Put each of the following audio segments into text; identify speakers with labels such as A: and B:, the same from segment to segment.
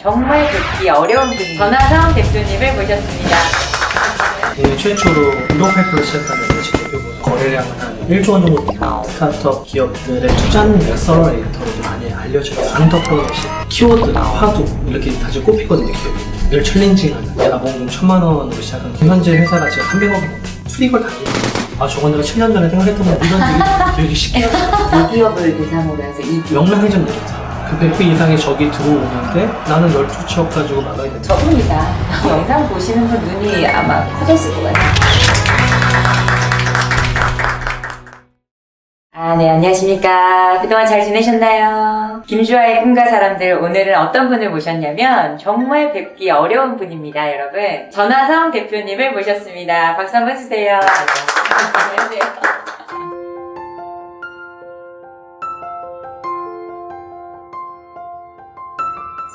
A: 정말 듣기 어려운 분이 전하성 대표님을 모셨습니다.
B: 국내 최초로 1억8% 시작하는 외식 대표분 거래량은 한 1조 원 정도 되는 스타트업 기업들의 투자는 액셀러레이터로도 많이 알려져 있어요. 안터프로너십, 키워드, 화두 이렇게 다시 꼽히거든요. 기업이 늘 챌린징하는 자본금 1,000만 원으로 시작한 현재 회사 가치가 300억이 넘어요. 수익을 당기는 저건 내가 7년 전에 생각했던 건 이런 되게 쉽게
A: 이 기업을 대상으로 해서 이
B: 명랑해졌는 거죠. 그 100배 이상이 저기 들어오는데 나는 12척 가지고 막아야 된다.
A: 저분이다. 이 영상 보시는 분 눈이 아마 커졌을 것 같아요. 네, 안녕하십니까. 그동안 잘 지내셨나요? 김주아의 꿈과 사람들, 오늘은 어떤 분을 모셨냐면 정말 뵙기 어려운 분입니다, 여러분. 전하성 대표님을 모셨습니다. 박수 한번 주세요. 안녕하세요.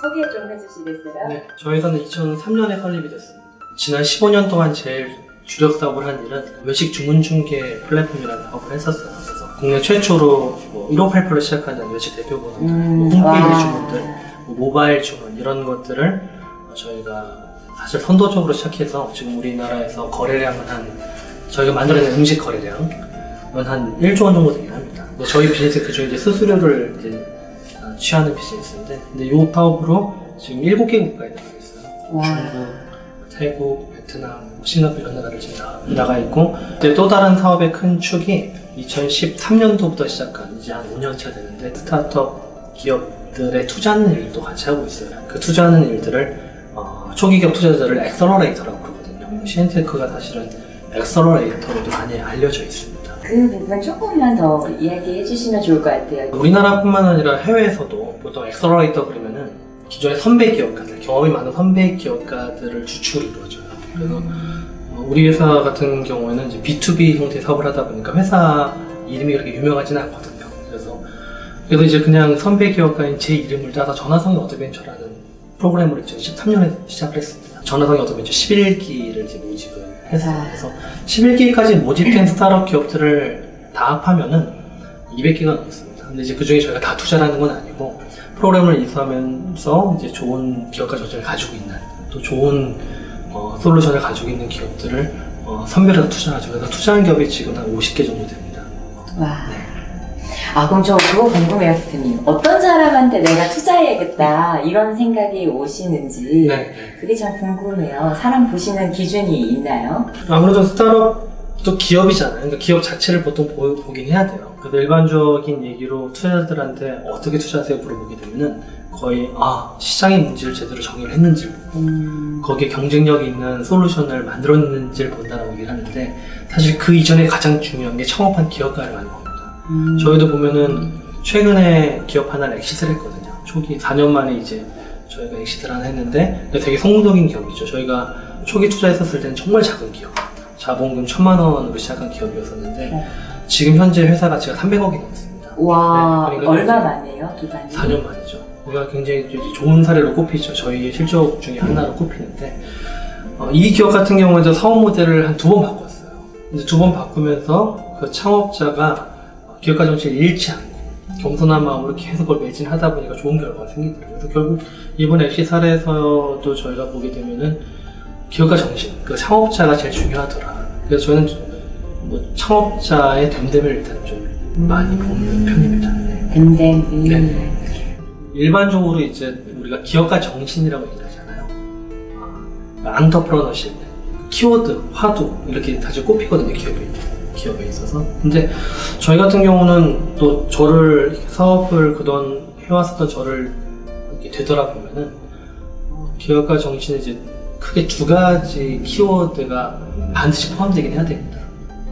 A: 소개 좀 해주시겠어요?
B: 네, 저희 회사는 2003년에 설립이 됐습니다. 지난 15년 동안 제일 주력 사업을 한 일은 외식 주문 중개 플랫폼이라는 사업을 했었어요. 그래서 국내 최초로 1억8% 시작하는 외식 대표번호, 홈페이지 주문들, 모바일 주문 이런 것들을 저희가 사실 선도적으로 시작해서 지금 우리나라에서 거래량은 저희가 만들어낸 음식 거래량은 한 1조 원 정도 되긴 합니다. 근데 저희 비즈니스 그중에 이제 수수료를 이제 취하는 비즈니스인데, 근데 이 사업으로 지금 7개 국가에 나가 있어요. 중국, 태국, 베트남, 싱가포르 이런 나라를 지금 나가 있고, 또 다른 사업의 큰 축이 2013년도부터 시작한 이제 한 5년 차 되는데 스타트업 기업들의 투자하는 일도 같이 하고 있어요. 그 투자하는 일들을 초기 기업 투자자를 액셀러레이터라고 부르거든요. 시엔테크가 사실은 액셀러레이터로도 많이 알려져 있습니다.
A: 그 부분 조금만 더 이야기해 주시면 좋을 것 같아요.
B: 우리나라뿐만 아니라 해외에서도 보통 액셀러레이터 그러면은 기존의 선배 기업가들, 경험이 많은 선배 기업가들을 주축으로 이루어져요. 그래서 우리 회사 같은 경우에는 이제 B2B 형태의 사업을 하다 보니까 회사 이름이 그렇게 유명하지는 않거든요. 그래서 이제 그냥 선배 기업가인 제 이름을 따서 전하성의 어드벤처라는 프로그램을 2013년에 시작을 했습니다. 전하성의 어드벤처 11기를 이제 모집을 했어요. 그래서 11기까지 모집된 스타트업 기업들을 다 합하면은 200개가 넘습니다. 근데 이제 그 중에 저희가 다 투자를 하는 건 아니고 프로그램을 이수하면서 이제 좋은 기업가 저점을 가지고 있는 또 좋은 솔루션을 가지고 있는 기업들을 선별해서 투자하죠. 그래서 투자한 기업이 지금 한 50개 정도 됩니다.
A: 와. 네. 그럼 저 그거 궁금해요, 대표님. 어떤 사람한테 내가 투자해야겠다 이런 생각이 오시는지
B: 네.
A: 그게 참 궁금해요. 사람 보시는 기준이 있나요?
B: 아무래도 스타트업도 기업이잖아요. 그러니까 기업 자체를 보통 보긴 해야 돼요. 그래서 일반적인 얘기로 투자자들한테 어떻게 투자하세요 물어보게 되면은 거의 시장의 문제를 제대로 정의를 했는지를 보고 거기에 경쟁력이 있는 솔루션을 만들었는지를 본다라고 얘기를 하는데, 사실 그 이전에 가장 중요한 게 창업한 기업가를 많이 봅니다. 저희도 보면은 최근에 기업 하나를 엑시트를 했거든요. 초기 4년 만에 이제 저희가 엑시트를 하나 했는데 되게 성공적인 기업이죠. 저희가 초기 투자했었을 때는 정말 작은 기업, 자본금 1,000만 원으로 시작한 기업이었었는데 지금 현재 회사 가치가 300억이 넘습니다.
A: 와,
B: 네, 그러니까
A: 얼마 만에요? 기간이?
B: 4년 만이죠. 우리가 굉장히 좋은 사례로 꼽히죠. 저희의 실적 중에 하나로 꼽히는데 이 기업 같은 경우에도 사업 모델을 한 2번 바꿨어요. 근데 2번 바꾸면서 그 창업자가 기업가 정신을 잃지 않고 겸손한 마음으로 계속 그걸 매진하다 보니까 좋은 결과가 생기더라고요. 그래서 결국 이번 엑시 사례에서도 저희가 보게 되면은 기업가 정신, 그 창업자가 제일 중요하더라. 그래서 저는 창업자의 됨됨을 일단 좀 많이 보는 편입니다.
A: 됨됨이.
B: 네. 일반적으로 이제 우리가 기업가 정신이라고 얘기하잖아요. 안터프로너십, 키워드, 화두 이렇게 다시 꼽히거든요. 기업에 있어서. 근데 저희 같은 경우는 또 사업을 그동안 해왔었던 저를 이렇게 되돌아보면은 기업가 정신에 이제 크게 2가지 키워드가 반드시 포함되긴 해야 됩니다.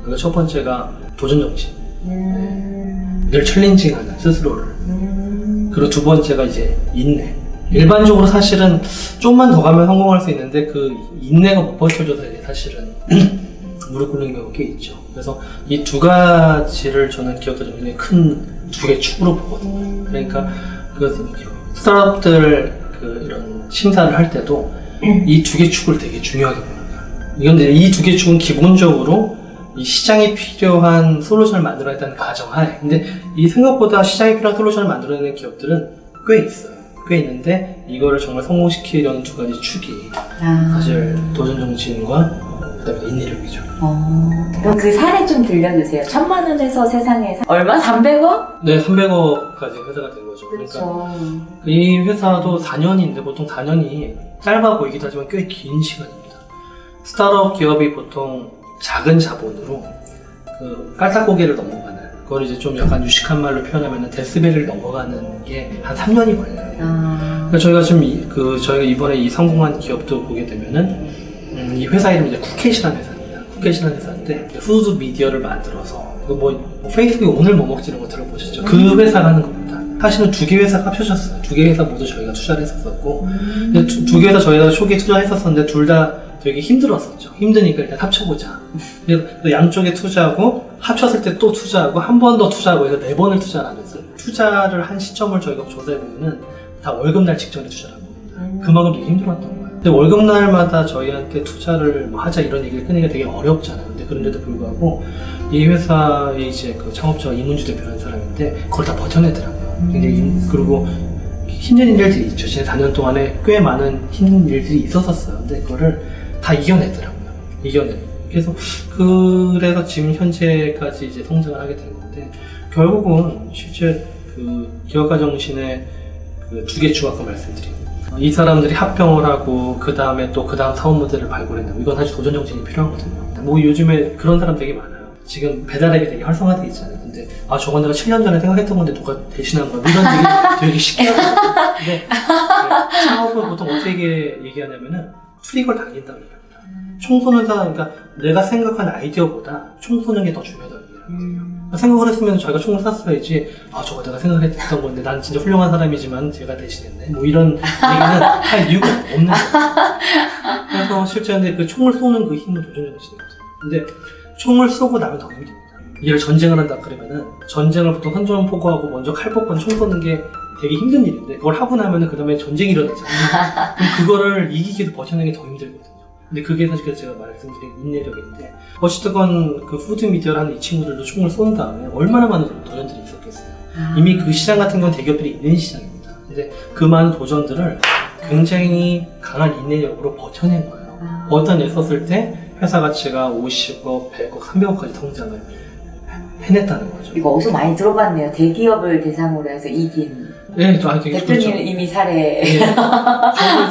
B: 그러니까 첫 번째가 도전 정신, 늘 챌린징하는 스스로를. 그리고 2번째가 이제 인내. 일반적으로 사실은 좀만 더 가면 성공할 수 있는데 그 인내가 못 버텨줘서 사실은 무릎 꿇는 경우가 꽤 있죠. 그래서 이 2가지를 저는 기업가 정신의 큰 2개의 축으로 보거든요. 그러니까 그 스타트업들 이런 심사를 할 때도 이 2개 축을 되게 중요하게 봅니다. 이건데 이 2개 축은 기본적으로 이 시장에 필요한 솔루션을 만들어야겠다는 가정하에, 근데 이 생각보다 시장에 필요한 솔루션을 만들어내는 기업들은 꽤 있어요. 꽤 있는데 이거를 정말 성공시키려는 두 가지 축이 사실 도전 정신과 그다음에 인내력이죠.
A: 그럼 그 사례 좀 들려주세요. 1,000만 원에서 세상에 얼마? 300억?
B: 네, 300억까지 회사가 된 거죠.
A: 그렇죠.
B: 이 회사도 4년인데 보통 4년이 짧아 보이기도 하지만 꽤 긴 시간입니다. 스타트업 기업이 보통 작은 자본으로 그 깔딱고개를 넘어가는, 그걸 이제 좀 약간 유식한 말로 표현하면 데스벨을 넘어가는 게 한 3년이 걸려요. 그러니까 저희가 지금 저희가 이번에 이 성공한 기업도 보게 되면은 이 회사 이름이 이제 쿠켓이라는 회사입니다. 쿠켓이라는 회사인데 푸드 미디어를 만들어서 페이스북에 오늘 뭐 먹지 이런 거 들어보셨죠? 그 회사가 하는 겁니다. 사실은 두 개 회사가 합쳐졌어요. 두 개 회사 모두 저희가 투자를 했었고 근데 두 개 회사 저희가 초기에 투자했었는데 둘 다 되게 힘들었었죠. 힘드니까 일단 합쳐보자. 그래서 양쪽에 투자하고 합쳤을 때 또 투자하고 한 번 더 투자하고 해서 4번을 투자를 하면서 투자를 한 시점을 저희가 조사해보면은 다 월급날 직전에 투자를 한 겁니다. 그만큼 되게 힘들었던 거예요. 근데 월급날마다 저희한테 투자를 뭐 하자 이런 얘기를 끊기가 되게 어렵잖아요. 근데 그런데도 불구하고 이 회사의 이제 그 창업자가 이문주 대표라는 사람인데 그걸 다 버텨내더라고요. 그리고 힘든 일들이 있죠. 지난 4년 동안에 꽤 많은 힘든 일들이 있었었어요. 근데 그거를 다 이겨내더라고요. 그래서 지금 현재까지 이제 성장을 하게 된 건데, 결국은 실제 그 기업가 정신의 그 두 개 축 아까 말씀드린 이 사람들이 합병을 하고 그 다음에 또 그 다음 사업 모델을 발굴해내고, 이건 사실 도전 정신이 필요하거든요. 뭐 요즘에 그런 사람 되게 많아요. 지금 배달앱이 되게 활성화되어 있잖아요. 근데 저건 내가 7년 전에 생각했던 건데 누가 대신한 거야. 이런 얘기 되게 쉽게 하거든요. 근데 창업은 보통 어떻게 얘기하냐면은 트릭을 당긴다고 얘기합니다. 총 쏘는 사람, 그러니까 내가 생각한 아이디어보다 총 쏘는 게 더 중요하다고 얘기하거든요. 생각을 했으면 저희가 총을 쐈어야지, 저거 내가 생각했던 건데 난 진짜 훌륭한 사람이지만 제가 대신했네, 뭐 이런 얘기는 할 이유가 없는 거예요. 그래서 실제 근데 그 총을 쏘는 그 힘은 도전 정신이거든요. 근데 총을 쏘고 나면 더 힘듭니다. 얘를 전쟁을 한다 그러면은 전쟁을 보통 선전 포고하고 먼저 칼 뽑고 총 쏘는 게 되게 힘든 일인데, 그걸 하고 나면은 그 다음에 전쟁이 일어나잖아요. 그럼 그거를 이기기도 버텨내는 게 더 힘들거든요. 근데 그게 사실 제가 말씀드린 인내력인데, 어쨌든 그 푸드 미디어를 하는 이 친구들도 총을 쏜 다음에 얼마나 많은 도전들이 있었겠어요. 이미 그 시장 같은 건 대기업들이 있는 시장입니다. 근데 그 많은 도전들을 굉장히 강한 인내력으로 버텨낸 거예요. 버텨냈었을 때 회사 가치가 50억, 100억, 300억까지 성장을 해냈다는 거죠.
A: 이거 어디서 많이 들어봤네요. 대기업을 대상으로 해서 이긴.
B: 네, 되게
A: 대표님
B: 그렇죠.
A: 이미 사례.
B: 네.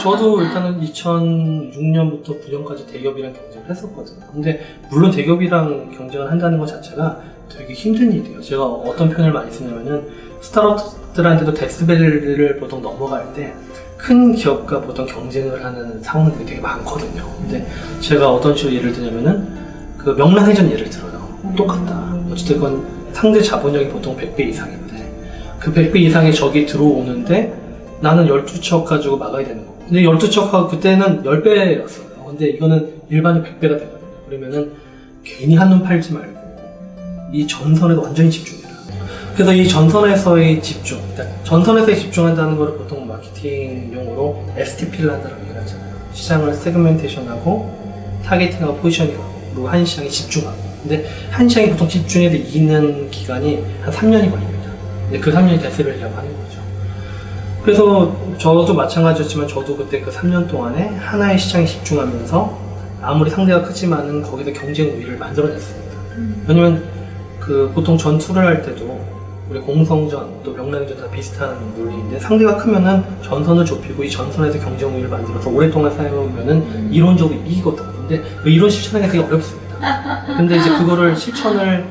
B: 저도 일단은 2006년부터 9년까지 대기업이랑 경쟁을 했었거든요. 근데 물론 대기업이랑 경쟁을 한다는 것 자체가 되게 힘든 일이에요. 제가 어떤 표현을 많이 쓰냐면은 스타트업들한테도 데스벨을 보통 넘어갈 때 큰 기업과 보통 경쟁을 하는 상황들이 되게 많거든요. 근데 제가 어떤 식으로 예를 들냐면은 그 명랑해전 예를 들어요. 똑같다. 어쨌든 상대 자본력이 보통 100배 이상인데 그 100배 이상의 적이 들어오는데 나는 12척 가지고 막아야 되는 거고, 근데 12척하고 그때는 10배였어요. 근데 이거는 일반이 100배가 되거든요. 그러면은 괜히 한눈 팔지 말고 이 전선에 완전히 집중해라. 그래서 이 전선에서의 집중, 그러니까 전선에서의 집중한다는 걸 보통 마케팅 용어로 STP를 한다고 얘기하잖아요. 시장을 세그멘테이션하고 타겟팅하고 포지셔닝하고, 그리고 한 시장에 집중하고. 근데 한 시장에 보통 집중해도 이기는 기간이 한 3년이 걸립니다. 근데 그 3년이 데스벨이라고 하는 거죠. 그래서 저도 마찬가지였지만 저도 그때 그 3년 동안에 하나의 시장에 집중하면서 아무리 상대가 크지만은 거기서 경쟁 우위를 만들어냈습니다. 왜냐면 그 보통 전투를 할 때도 우리 공성전 또 명랑전 다 비슷한 논리인데, 상대가 크면은 전선을 좁히고 이 전선에서 경쟁 우위를 만들어서 오랫동안 사용하면은 이론적으로 이기거든요. 근데 그 이론 실천하기가 되게 어렵습니다. 근데 이제 그거를 실천을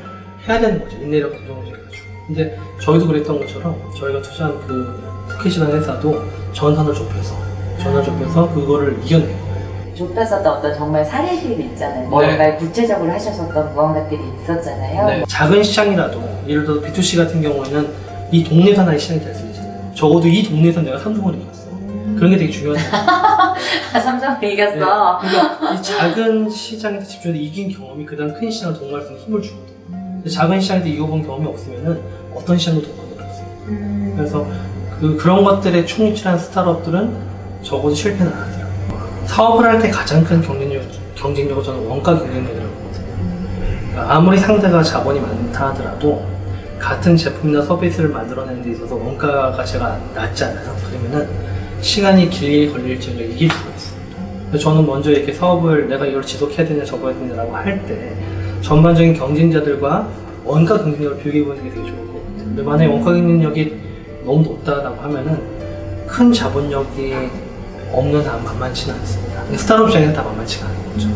B: 해야 되는 거죠. 인내력 조정을 해가지고. 근데 저희도 그랬던 것처럼 저희가 투자한 그 푸켓이라는 회사도 전선을 좁혀서 그거를 이겨내요.
A: 좁혔었던 어떤 정말 사례들이 있잖아요. 뭔가 구체적으로 하셨었던 무언가들이 있었잖아요.
B: 네. 작은 시장이라도, 예를 들어 B2C 같은 경우에는 이 동네에서 하나의 시장이 될 수 있잖아요. 적어도 이 동네에서 내가 삼성을 이겼어. 그런 게 되게 중요하다.
A: 삼성을 이겼어.
B: 네. 그러니까 이 작은 시장에서 집중해서 이긴 경험이 그 다음 큰 시장을 동원할 수 있는 힘을 주거든요. 근데 작은 시장에서 이겨본 경험이 없으면은 어떤 시장도 동원을 할 수 있어요. 그래서 그런 것들에 충실한 스타트업들은 적어도 실패는 안 하더라고요. 사업을 할 때 가장 큰 경쟁력은 저는 원가 경쟁력이라고 보거든요. 그러니까 아무리 상대가 자본이 많다 하더라도 같은 제품이나 서비스를 만들어내는 데 있어서 원가가 제가 낮잖아요. 그러면은 시간이 길게 걸릴지를 이길 수가 있습니다. 그래서 저는 먼저 이렇게 사업을 내가 이걸 지속해야 되냐 접어야 되냐라고 할 때 전반적인 경쟁자들과 원가 경쟁력을 비교해보는 게 되게 좋을 것 같아요. 근데 만약에 원가 경쟁력이 너무 높다라고 하면은 큰 자본력이 없는 한 만만치는 않습니다. 근데 스타트업 시장에는 다 만만치가 않은 거죠.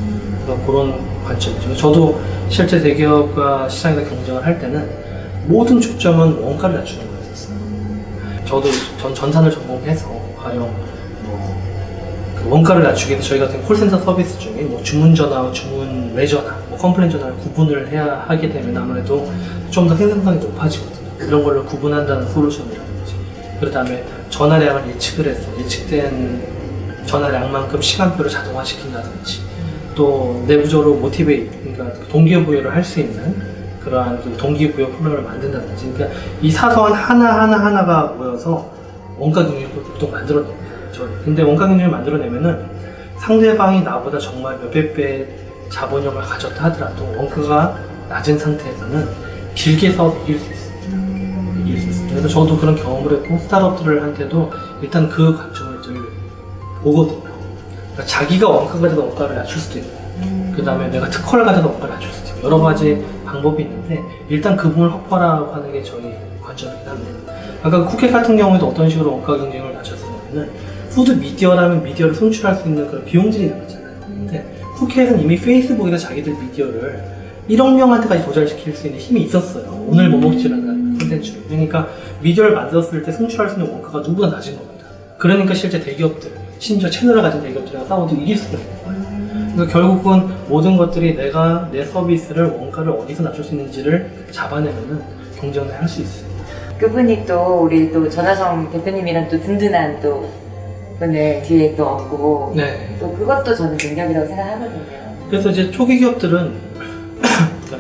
B: 그러니까 그런 관점이죠. 저도 실제 대기업과 시장에서 경쟁을 할 때는 모든 초점은 원가를 낮추는 거였었어요. 저도 전산을 전공해서 과연 그 원가를 낮추기 위해서 저희 같은 콜센터 서비스 중에 주문 전화와 주문 외전화, 컴플레인 전화를 구분을 해야 하게 되면 아무래도 좀 더 생산성이 높아지거든요. 그런 걸로 구분한다는 솔루션이라든지, 그 다음에 전화량을 예측을 해서 예측된 전화량만큼 시간표를 자동화시킨다든지, 또 내부적으로 그러니까 동기부여를 할 수 있는 그러한 동기부여 프로그램을 만든다든지, 그러니까 이 사소한 하나가 모여서 원가 경쟁력을 보통 만들어냅니다. 근데 원가 경쟁력을 만들어내면은 상대방이 나보다 정말 몇백 배 자본력을 가졌다 하더라도 원가가 낮은 상태에서는 길게 사업을 이길 수 있습니다. 이길 수 있습니다. 그래서 저도 그런 경험을 했고, 스타트업들한테도 일단 그 관점을 늘 보거든요. 그러니까 자기가 원가가 가져도 원가를 낮출 수도 있고, 그 다음에 내가 특허를 가져도 원가를 낮출 수도 있고, 여러 가지 방법이 있는데, 일단 그 부분을 확보하라고 하는 게 저희 관점이긴 합니다. 아까 쿠키 같은 경우에도 어떤 식으로 원가 경쟁을 낮췄었냐면은, 푸드 미디어라면 미디어를 손출할 수 있는 그런 비용들이 나왔잖아요. 근데 쿠키에서는 이미 페이스북에서 자기들 미디어를 1억 명한테까지 도달시킬 수 있는 힘이 있었어요. 오늘 뭐 먹지라는 콘텐츠로. 그러니까 미디어를 만들었을 때 손출할 수 있는 원가가 누구나 낮은 겁니다. 그러니까 실제 대기업들, 심지어 채널을 가진 대기업들이랑 싸워도 이길 수가 있는 거예요. 그래서 결국은 모든 것들이 내가 내 서비스를 원가를 어디서 낮출 수 있는지를 잡아내면은 경쟁을 할 수 있어요.
A: 그분이 또 우리 또 전하성 대표님이랑 또 든든한 또 분을 뒤에 또 얻고,
B: 네.
A: 또 그것도 저는 능력이라고 생각하거든요.
B: 그래서 이제 초기 기업들은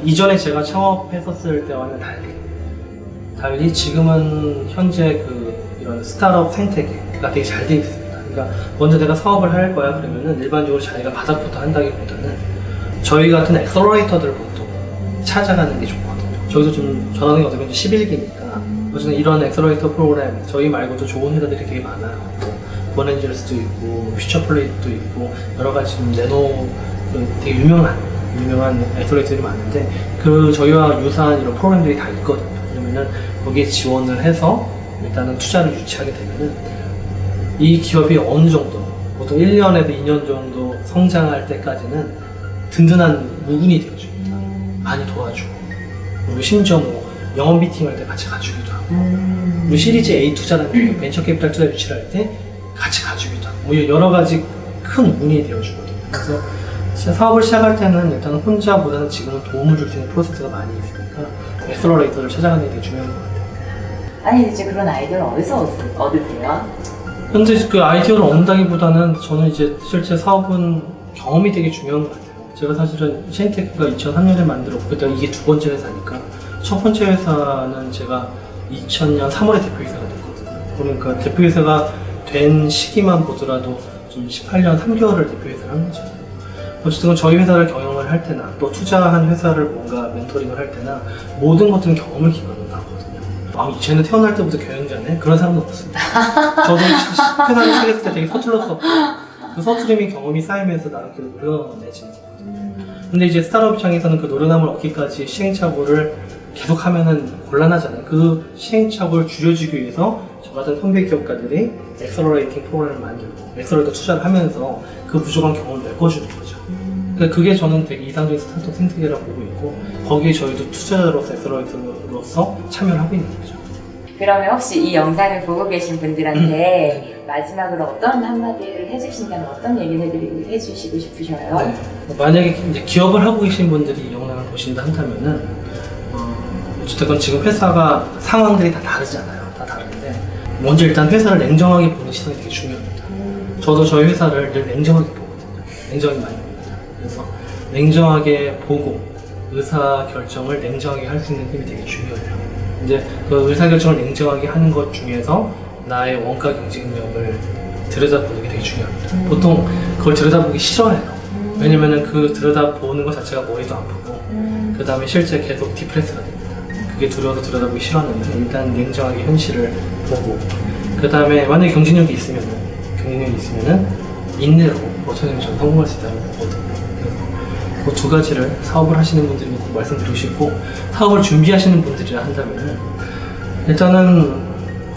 B: 이전에 제가 창업했었을 때와는 달리 지금은 현재 이런 스타트업 생태계가 되게 잘 돼 있습니다. 그러니까 먼저 내가 사업을 할 거야 그러면은 일반적으로 자기가 바닥부터 한다기보다는 저희 같은 엑셀러레이터들을 보통 찾아가는 게 좋거든요. 저희도 좀 전화는 어떻게 보면 11기니까 어쨌든 이런 엑셀러레이터 프로그램 저희 말고도 좋은 회사들이 되게 많아요. 버넨젤스도 있고 퓨처플레이도 있고 여러 가지 네노 되게 유명한 엑셀러레이터들이 많은데 저희와 유사한 이런 프로그램들이 다 있거든요. 그러면은 거기에 지원을 해서 일단은 투자를 유치하게 되면은 이 기업이 어느 정도 보통 1년에서 2년 정도 성장할 때까지는 든든한 무군이 되어줍니다. 많이 도와주고, 그리고 심지어 영업 미팅할 때 같이 가주기도 하고, 그리고 시리즈 A 투자라는 벤처 캐피탈 투자 유치를 할 때 같이 가주기도 하고, 여러 가지 큰 운이 되어주거든요. 그래서 사업을 시작할 때는 일단 혼자보다는 지금은 도움을 줄 수 있는 프로세스가 많이 있으니까 엑셀러레이터를 찾아가는 게 되게 중요한 것 같아요.
A: 아니 이제 그런 아이디어를 어디서 얻으세요?
B: 현재 그 아이디어를 얻는다기보다는 저는 이제 실제 사업은 경험이 되게 중요한 것 같아요. 제가 사실은 시엔테크가 2003년에 만들었고, 그때 이게 두 번째 회사니까 첫 번째 회사는 제가 2000년 3월에 대표이사가 됐거든요. 그러니까 대표이사가 된 시기만 보더라도 좀 18년 3개월을 대표이사를 한 거죠. 어쨌든 저희 회사를 경영을 할 때나 또 투자한 회사를 뭔가 멘토링을 할 때나 모든 것들은 경험을 기반으로 하거든요. 쟤는 태어날 때부터 경영자네? 그런 사람도 없습니다. 저도 회사를 시작했을 때 되게 서툴렀었고, 그 서투림이 경험이 쌓이면서 나를 계속 노려내지는 거거든요. 근데 이제 스타트업 입장에서는 그 노련함을 얻기까지 시행착오를 계속 하면은 곤란하잖아요. 그 시행착오를 줄여주기 위해서 저 같은 선배 기업가들이 엑셀러레이팅 프로그램을 만들고 엑셀러레이터 투자를 하면서 그 부족한 경험을 메꿔주는 거죠. 그러니까 그게 저는 되게 이상적인 스타트업 생태계라고 보고 있고, 거기에 저희도 투자자로서 엑셀러레이터로서 참여를 하고 있는 거죠.
A: 그러면 혹시 이 영상을 보고 계신 분들한테 마지막으로 어떤 한마디를 해주신다면 어떤 얘기를 해주시고 싶으셔요?
B: 네. 만약에 이제 기업을 하고 계신 분들이 이 영상을 보신다 한다면은 어쨌든 지금 회사가 상황들이 다 다르잖아요. 다 다른데 먼저 일단 회사를 냉정하게 보는 시선이 되게 중요합니다. 저도 저희 회사를 늘 냉정하게 보거든요. 냉정하게 많이 봅니다. 그래서 냉정하게 보고 의사결정을 냉정하게 할 수 있는 힘이 되게 중요해요. 이제 그 의사결정을 냉정하게 하는 것 중에서 나의 원가 경쟁력을 들여다보는 게 되게 중요합니다. 보통 그걸 들여다보기 싫어해요. 왜냐면은 그 들여다보는 것 자체가 머리도 아프고, 그 다음에 실제 계속 디프레스가 됩니다. 그게 두려워서 들여다보기 싫었는데 일단 냉정하게 현실을 보고 그 다음에 만약에 경쟁력이 있으면은 인내로 저는 성공할 수 있다고 보거든요. 그 두 가지를 사업을 하시는 분들이 꼭 말씀드리고 싶고 사업을 준비하시는 분들이라 한다면은 일단은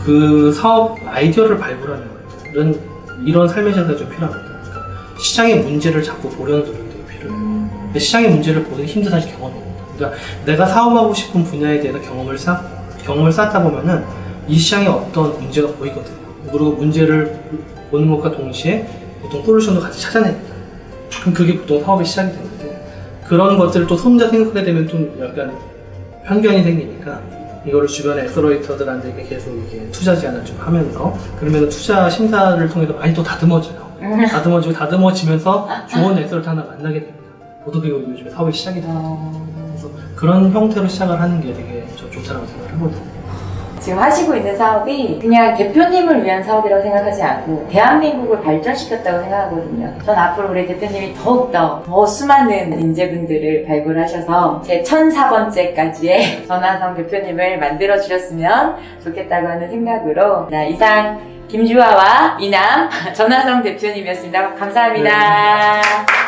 B: 그 사업 아이디어를 발굴하는 거는 이런 삶의 자세가 좀 필요합니다. 그러니까 시장의 문제를 자꾸 보려는 노력이 되게 필요해요. 근데 시장의 문제를 보는 힘도 사실 경험입니다. 그러니까 내가 사업하고 싶은 분야에 대해서 경험을 쌓다 보면은 이 시장에 어떤 문제가 보이거든요. 그리고 문제를 보는 것과 동시에 보통 솔루션도 같이 찾아냅니다. 그럼 그게 보통 사업의 시작이 되는데 그런 것들을 또 혼자 생각하게 되면 좀 약간 편견이 생기니까 이거를 주변에 엑셀러레이터들한테 계속 이게 투자 제안을 좀 하면서 그러면 투자 심사를 통해서 많이 또 다듬어져요. 다듬어지면서 좋은 엑셀러레이터 하나 만나게 됩니다. 모두 그게 요즘에 사업의 시작이 돼요. 그래서 그런 형태로 시작을 하는 게 되게 좀 좋다고 생각을 하거든요.
A: 지금 하시고 있는 사업이 그냥 대표님을 위한 사업이라고 생각하지 않고 대한민국을 발전시켰다고 생각하거든요. 전 앞으로 우리 대표님이 더욱더 더 수많은 인재분들을 발굴하셔서 제 1004번째까지의 전화성 대표님을 만들어주셨으면 좋겠다고 하는 생각으로 이상 김주아와 이남 전화성 대표님이었습니다. 감사합니다.
B: 네.